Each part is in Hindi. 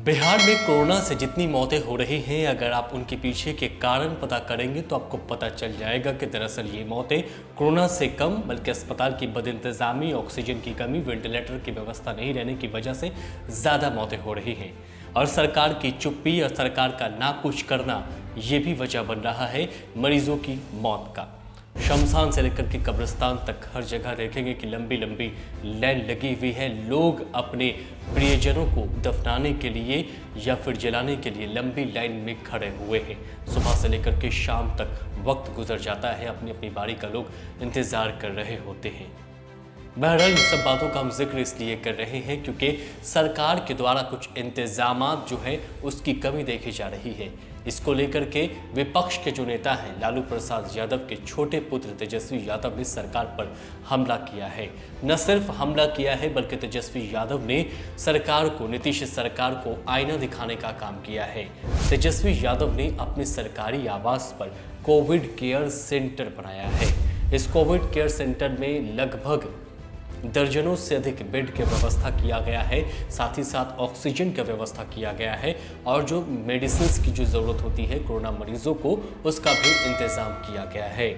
बिहार में कोरोना से जितनी मौतें हो रही हैं, अगर आप उनके पीछे के कारण पता करेंगे तो आपको पता चल जाएगा कि दरअसल ये मौतें कोरोना से कम बल्कि अस्पताल की बदइंतजामी, ऑक्सीजन की कमी, वेंटिलेटर की व्यवस्था नहीं रहने की वजह से ज़्यादा मौतें हो रही हैं। और सरकार की चुप्पी और सरकार का ना कुछ करना ये भी वजह बन रहा है मरीजों की मौत का। शमशान से लेकर के कब्रिस्तान तक हर जगह देखेंगे कि लंबी लंबी लाइन लगी हुई है। लोग अपने प्रियजनों को दफनाने के लिए या फिर जलाने के लिए लंबी लाइन में खड़े हुए हैं। सुबह से लेकर के शाम तक वक्त गुजर जाता है, अपनी अपनी बारी का लोग इंतज़ार कर रहे होते हैं। बहरहाल इन सब बातों का हम जिक्र इसलिए कर रहे हैं क्योंकि सरकार के द्वारा कुछ इंतजामात जो है उसकी कमी देखी जा रही है। इसको लेकर के विपक्ष के जो नेता हैं लालू प्रसाद यादव के छोटे पुत्र तेजस्वी यादव ने सरकार पर हमला किया है। न सिर्फ हमला किया है बल्कि तेजस्वी यादव ने सरकार को, नीतीश सरकार को आईना दिखाने का काम किया है। तेजस्वी यादव ने अपने सरकारी आवास पर कोविड केयर सेंटर बनाया है। इस कोविड केयर सेंटर में लगभग दर्जनों से अधिक बेड की व्यवस्था किया गया है, साथ ही साथ ऑक्सीजन की व्यवस्था किया गया है और जो मेडिसिन की जो ज़रूरत होती है कोरोना मरीजों को, उसका भी इंतज़ाम किया गया है।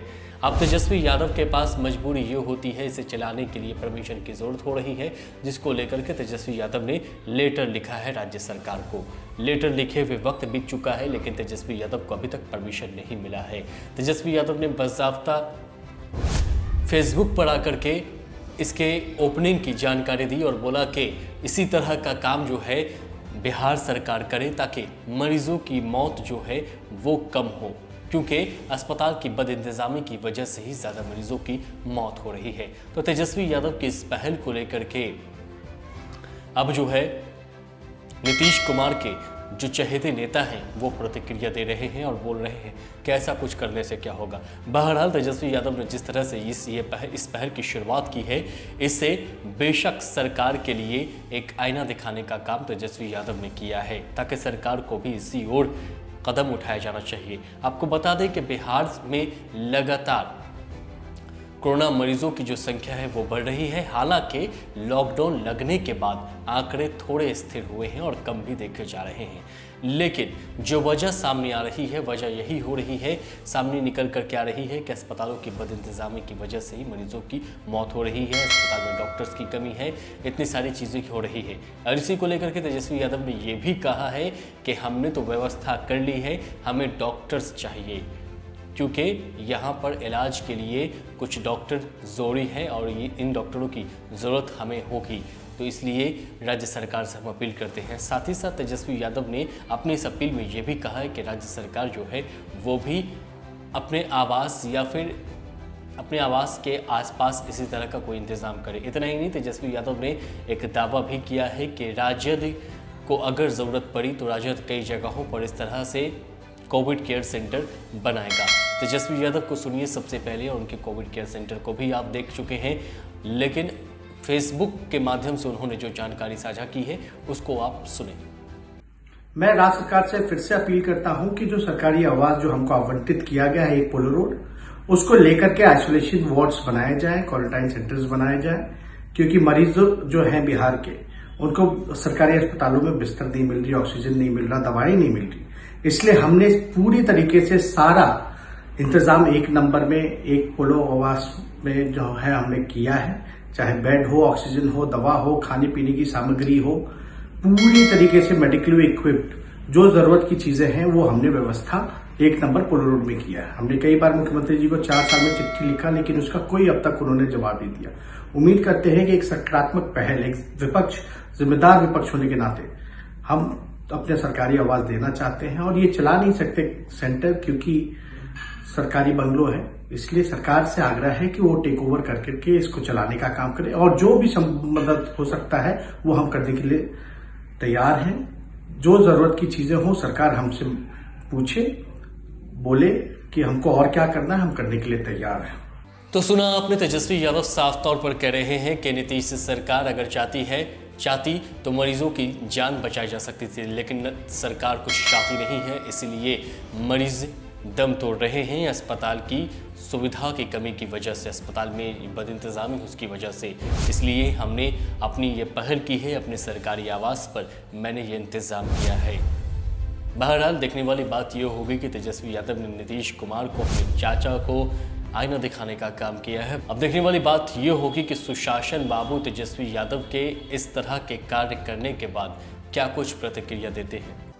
अब तेजस्वी यादव के पास मजबूरी ये होती है, इसे चलाने के लिए परमिशन की ज़रूरत हो रही है, जिसको लेकर के तेजस्वी यादव ने लेटर लिखा है राज्य सरकार को। लेटर लिखे हुए वक्त बीत चुका है लेकिन तेजस्वी यादव को अभी तक परमिशन नहीं मिला है। तेजस्वी यादव ने बाज़ाब्ता फेसबुक पर आकर के इसके ओपनिंग की जानकारी दी और बोला कि इसी तरह का काम जो है बिहार सरकार करे ताकि मरीजों की मौत जो है वो कम हो, क्योंकि अस्पताल की बदइंतजामी की वजह से ही ज़्यादा मरीजों की मौत हो रही है। तो तेजस्वी यादव की इस पहल को लेकर के अब जो है नीतीश कुमार के जो चहेते नेता हैं वो प्रतिक्रिया दे रहे हैं और बोल रहे हैं कि ऐसा कुछ करने से क्या होगा। बहरहाल तेजस्वी यादव ने जिस तरह से इस पहल की शुरुआत की है, इससे बेशक सरकार के लिए एक आईना दिखाने का काम तेजस्वी यादव ने किया है ताकि सरकार को भी इसी ओर कदम उठाया जाना चाहिए। आपको बता दें कि बिहार में लगातार कोरोना मरीजों की जो संख्या है वो बढ़ रही है। हालांकि लॉकडाउन लगने के बाद आंकड़े थोड़े स्थिर हुए हैं और कम भी देखे जा रहे हैं, लेकिन जो वजह सामने आ रही है वजह यही हो रही है, सामने निकल कर के आ रही है कि अस्पतालों की बदइंतजामी की वजह से ही मरीजों की मौत हो रही है, अस्पताल में डॉक्टर्स की कमी है, इतनी सारी चीज़ें हो रही है। और इसी को लेकर के तेजस्वी यादव ने ये भी कहा है कि हमने तो व्यवस्था कर ली है, हमें डॉक्टर्स चाहिए, क्योंकि यहाँ पर इलाज के लिए कुछ डॉक्टर ज़रूरी हैं और ये इन डॉक्टरों की ज़रूरत हमें होगी, तो इसलिए राज्य सरकार से हम अपील करते हैं। साथ ही साथ तेजस्वी यादव ने अपनी इस अपील में ये भी कहा है कि राज्य सरकार जो है वो भी अपने आवास या फिर अपने आवास के आसपास इसी तरह का कोई इंतज़ाम करे। इतना ही नहीं, तेजस्वी यादव ने एक दावा भी किया है कि राजद को अगर ज़रूरत पड़ी तो राजद कई जगहों पर इस तरह से कोविड केयर सेंटर बनाएगा। तेजस्वी यादव को सुनिए सबसे पहले, और उनके कोविड केयर सेंटर को भी आप देख चुके हैं, लेकिन फेसबुक के माध्यम से उन्होंने जो जानकारी साझा की है उसको आप सुने। मैं राज्य सरकार से फिर से अपील करता हूं कि जो सरकारी आवास जो हमको आवंटित किया गया है एक पोलो रोड, उसको लेकर के आइसोलेशन वार्ड्स बनाए जाए, क्वारंटाइन सेंटर्स बनाए जाए, क्योंकि मरीज जो हैं बिहार के, उनको सरकारी अस्पतालों में बिस्तर नहीं मिल रही, ऑक्सीजन नहीं मिल रहा, दवाई नहीं मिल रही। इसलिए हमने पूरी तरीके से सारा इंतजाम एक नंबर में एक पोलो आवास में जो है हमने किया है, चाहे बेड हो, ऑक्सीजन हो, दवा हो, खाने पीने की सामग्री हो, पूरी तरीके से मेडिकली इक्विप्ड जो जरूरत की चीजें हैं वो हमने व्यवस्था एक नंबर पोलो रोड में किया है। हमने कई बार मुख्यमंत्री जी को 4 साल में चिट्ठी लिखा, लेकिन उसका कोई अब तक उन्होंने जवाब नहीं दिया। उम्मीद करते हैं कि एक सकारात्मक पहल, एक विपक्ष, जिम्मेदार विपक्ष होने के नाते हम अपने सरकारी आवास देना चाहते हैं और ये चला नहीं सकते सेंटर क्योंकि सरकारी बंगलो है, इसलिए सरकार से आग्रह है कि वो टेक ओवर करके इसको चलाने का काम करे और जो भी मदद हो सकता है वो हम करने के लिए तैयार हैं। जो जरूरत की चीजें हो सरकार हमसे पूछे, बोले कि हमको और क्या करना है, हम करने के लिए तैयार हैं। तो सुना आपने, तेजस्वी यादव साफ तौर पर कह रहे हैं कि नीतीश सरकार अगर चाहती तो मरीजों की जान बचाई जा सकती थी, लेकिन सरकार कुछ चाहती नहीं है, इसीलिए मरीज दम तोड़ रहे हैं। अस्पताल की सुविधा की कमी की वजह से, अस्पताल में बदइंतजामी उसकी वजह से, इसलिए हमने अपनी ये पहल की है। अपने सरकारी आवास पर मैंने ये इंतज़ाम किया है। बहरहाल देखने वाली बात यह होगी कि तेजस्वी यादव ने नीतीश कुमार को, अपने चाचा को आईना दिखाने का काम किया है। अब देखने वाली बात यह होगी कि सुशासन बाबू तेजस्वी यादव के इस तरह के कार्य करने के बाद क्या कुछ प्रतिक्रिया देते हैं।